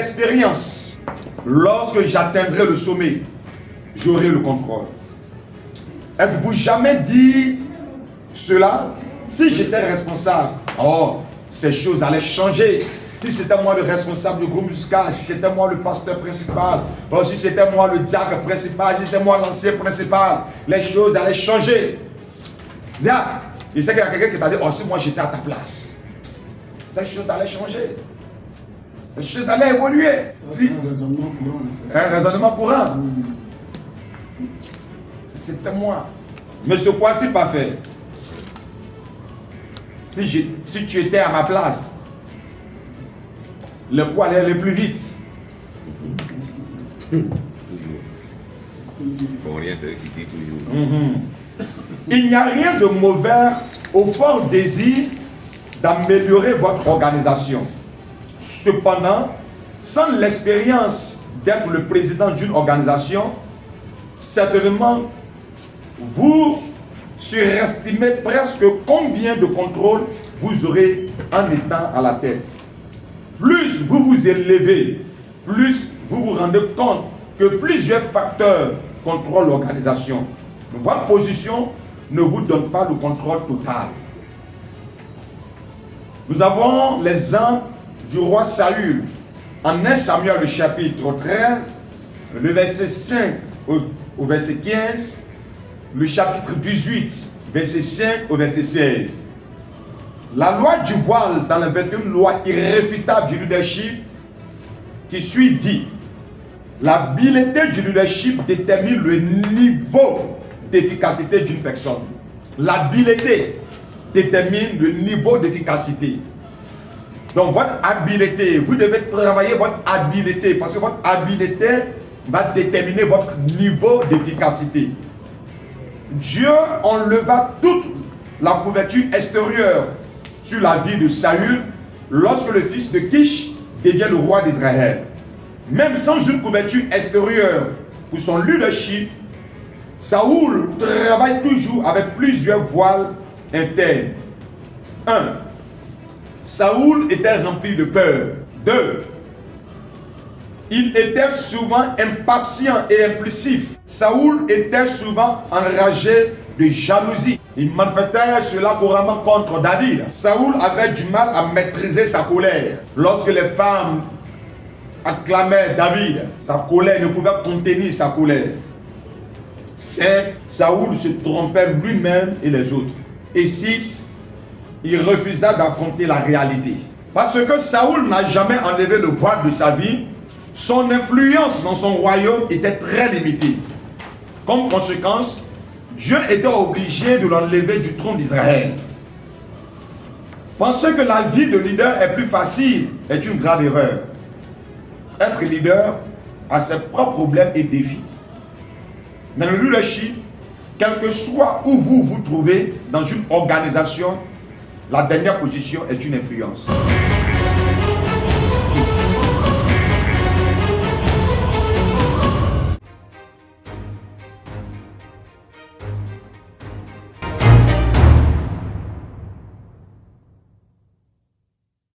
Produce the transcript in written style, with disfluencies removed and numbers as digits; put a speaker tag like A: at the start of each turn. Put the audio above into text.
A: l'expérience. Lorsque j'atteindrai le sommet, j'aurai le contrôle. Êtes-vous jamais dit cela? Si j'étais responsable, oh, ces choses allaient changer. Si c'était moi le responsable du groupe musical, si c'était moi le pasteur principal, oh, si c'était moi le diacre principal, si c'était moi l'ancien principal, les choses allaient changer. Diacre, il sait qu'il y a quelqu'un qui t'a dit, oh, si moi j'étais à ta place, ces choses allaient changer. Les choses allaient évoluer. Si.
B: Un raisonnement courant.
A: Un raisonnement courant. C'était moi. Mais ce quoi-ci pas fait. Si tu étais à ma place, le poids allait aller plus vite. Il n'y a rien de mauvais au fort désir d'améliorer votre organisation. Cependant, sans l'expérience d'être le président d'une organisation, certainement, vous surestimez presque combien de contrôles vous aurez en étant à la tête. Plus vous vous élevez, plus vous vous rendez compte que plusieurs facteurs contrôlent l'organisation. Votre position ne vous donne pas le contrôle total. Nous avons l'exemple du roi Saül en 1 Samuel le chapitre 13, le verset 5 au verset 15, le chapitre 18, verset 5 au verset 16. La loi du voile dans la 21 loi irréfutable du leadership qui suit dit: l'habileté du leadership détermine le niveau d'efficacité d'une personne. L'habileté détermine le niveau d'efficacité. Donc votre habileté, vous devez travailler votre habileté parce que votre habileté va déterminer votre niveau d'efficacité. Dieu enleva toute la couverture extérieure sur la vie de Saül lorsque le fils de Kish devient le roi d'Israël. Même sans une couverture extérieure pour son leadership, Saül travaille toujours avec plusieurs voiles internes. 1. Saül était rempli de peur. 2. Il était souvent impatient et impulsif. Saül était souvent enragé de jalousie. Il manifestait cela couramment contre David. Saül avait du mal à maîtriser sa colère. Lorsque les femmes acclamaient David, sa colère ne pouvait contenir sa colère. 5. Saül se trompait lui-même et les autres. Et 6. Il refusa d'affronter la réalité. Parce que Saül n'a jamais enlevé le voile de sa vie, son influence dans son royaume était très limitée. Comme conséquence, Dieu était obligé de l'enlever du trône d'Israël. Penser que la vie de leader est plus facile est une grave erreur. Être leader a ses propres problèmes et défis. Dans le leadership, quel que soit où vous vous trouvez dans une organisation, la dernière position est une influence.